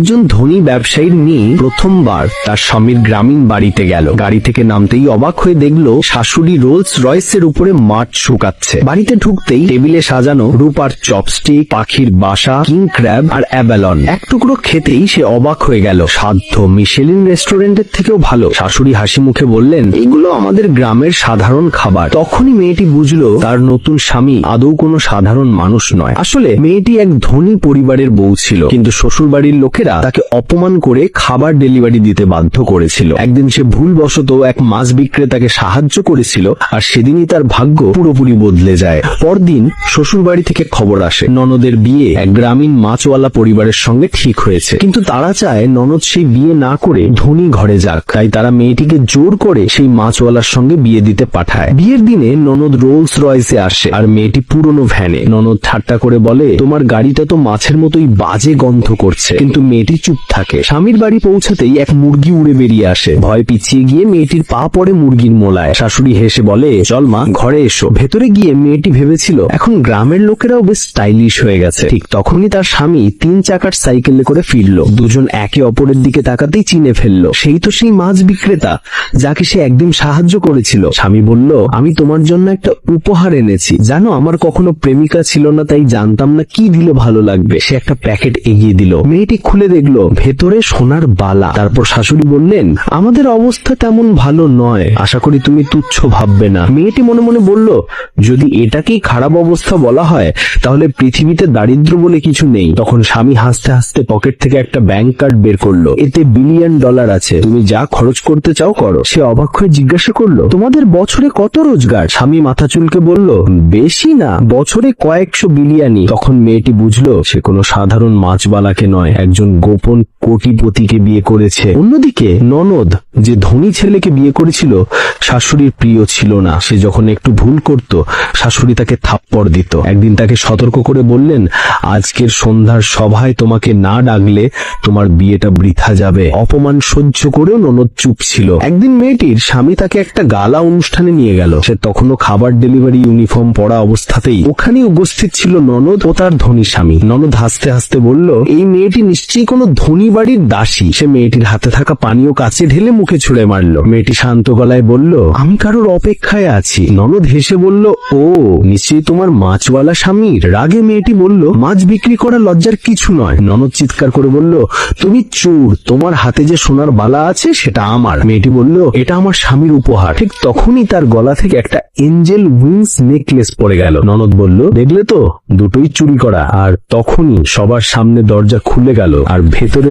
একজন ধনী ব্যবসায়ীর মেয়ে প্রথমবার তার স্বামীর গ্রামীণ বাড়িতে গেল। গাড়ি থেকে নামতেই অবাক হয়ে দেখলো শাশুড়ি রোলস রয়েসের উপরে মাছ শুকাচ্ছে। বাড়িতে ঢুকতেই টেবিলে সাজানো রূপার চপস্টিক, পাখির বাসা, কিং ক্র্যাব আর অ্যাবালন। এক টুকরো খেতেই সে অবাক হয়ে গেল। সাধ্য মিশেলিন রেস্টুরেন্টের থেকেও ভালো। শাশুড়ি হাসি মুখে বললেন, এগুলো আমাদের গ্রামের সাধারণ খাবার। তখনই মেয়েটি বুঝলো তার নতুন স্বামী আদৌ কোনো সাধারণ মানুষ নয়। আসলে মেয়েটি এক ধনী পরিবারের বউ ছিল, কিন্তু শ্বশুর বাড়ির লোকেরা তাকে অপমান করে খাবার ডেলিভারি দিতে বাধ্য করেছিল। একদিন সে ভুলবশত এক মাছ বিক্রেতাকে সাহায্য করেছিল, আর সেদিনই তার ভাগ্য পুরোপুরি বদলে যায়। পরদিন শ্বশুর বাড়ি থেকে খবর আসে ননদের বিয়ে এক গ্রামীণ মাছওয়ালা পরিবারের সঙ্গে ঠিক হয়েছে, কিন্তু তারা চায় ননদ সেই বিয়ে না করে ধনী ঘরে যাক। তাই তারা মেয়েটিকে জোর করে সেই মাছওয়ালার সঙ্গে বিয়ে দিতে পাঠায়। বিয়ের দিনে ননদ রোলস রয়েসে আসে, আর মেয়েটি পুরনো ভ্যানে। ননদ ঠাট্টা করে বলে, তোমার গাড়িটা তো মাছের মতোই বাজে গন্ধ করছে। কিন্তু মেয়েটি চুপ থাকে। স্বামীর বাড়ি পৌঁছাতেই এক মুরগি উড়ে বেরিয়ে আসে। ভয় পিছিয়ে গিয়ে মেয়েটির পা পড়ে মুরগির মোলায়। শাশুড়ি হেসে বলে, চল মা, ঘরে এসো। ভেতরে গিয়ে মেয়েটি ভেবেছিল এখন গ্রামের লোকেরাও বেশ স্টাইলিশ হয়ে গেছে। ঠিক তখনই তার স্বামী 3 চাকার সাইকেলে করে ফিরলো। দুজন একে অপরের দিকে তাকাতেই চিনে ফেললো, সেই তো সেই মাছ বিক্রেতা যাকে সে একদিন সাহায্য করেছিল। স্বামী বলল, আমি তোমার জন্য একটা উপহার এনেছি। জানো, আমার কখনো প্রেমিকা ছিল না, তাই জানতাম না কি দিলে ভালো লাগবে। সে একটা প্যাকেট এগিয়ে দিল। মেয়েটি খুলে দেখলো ভেতরে সোনার বালা। তারপর শাশুড়ি বললেন, আমাদের অবস্থা তেমন ভালো নয়, আশা করি তুমি তুচ্ছ ভাববে না। মেয়েটি মনে মনে বলল, যদি এটাকেই খারাপ অবস্থা বলা হয় তাহলে পৃথিবীতে দারিদ্র বলে কিছু নেই। তখন স্বামী হাসতে হাসতে পকেট থেকে একটা ব্যাংক কার্ড বের করলো। এতে $1 বিলিয়ন আছে, তুমি যা খরচ করতে চাও করো। সে অবাক হয়ে জিজ্ঞাসা করলো, তোমাদের বছরে কত রোজগার? স্বামী মাথা চুলকে বলল, বেশি না, বছরে কয়েকশো বিলিয়নই। তখন মেয়েটি বুঝলো সে কোনো সাধারণ মাছবালাকে নয়, একজন গোপন কোটিপতিকে বিয়ে করেছে। অন্যদিকে ননদ যে ধনী ছেলেকে বিয়ে করেছিল শাশুড়ির প্রিয় ছিল না। সে যখন একটু ভুল করত শাশুড়ি তাকে থাপ্পড় দিত। একদিন তাকে সতর্ক করে বললেন, আজকের সন্ধ্যার সভায় তোমাকে না ডাকলে তোমার বিয়েটা বৃথা যাবে। অপমান সহ্য করেও ননদ চুপ ছিল। একদিন মেয়েটির স্বামী তাকে একটা গালা অনুষ্ঠানে নিয়ে গেল। সে তখনও খাবার ডেলিভারি ইউনিফর্ম পরা অবস্থাতেই। ওখানে উপস্থিত ছিল ননদ ও তার ধনী স্বামী। ননদ হাসতে হাসতে বলল, এই মেয়েটি নিশ্চয়ই কোনো ধনী বাড়ির দাসী। সে মেয়েটির হাতে থাকা পানীয় কাছে ঢেলে মুখে ছুঁড়ে মারল। মেয়েটি শান্ত গলায় বলল, আমি কারোর অপেক্ষায় আছি। ননদ হেসে বলল, ও নিশ্চয়ই তোমার মাছওয়ালা স্বামীর। রাগে মেয়েটি বলল, মাছ বিক্রি করা লজ্জার কিছু নয়। ননদ চিৎকার করে বলল, তুমি চোর, তোমার হাতে যে সোনার বালা আছে সেটা আমার। মেয়েটি বলল, এটা আমার স্বামীর উপহার। ঠিক তখনই তার গলা থেকে একটা এঞ্জেল উইংস নেকলেস পড়ে গেল। ননদ বলল, দেখলে তো, দুটোই চুরি করা। আর তখনই সবার সামনে দরজা খুলে গেল, আর ভেতরে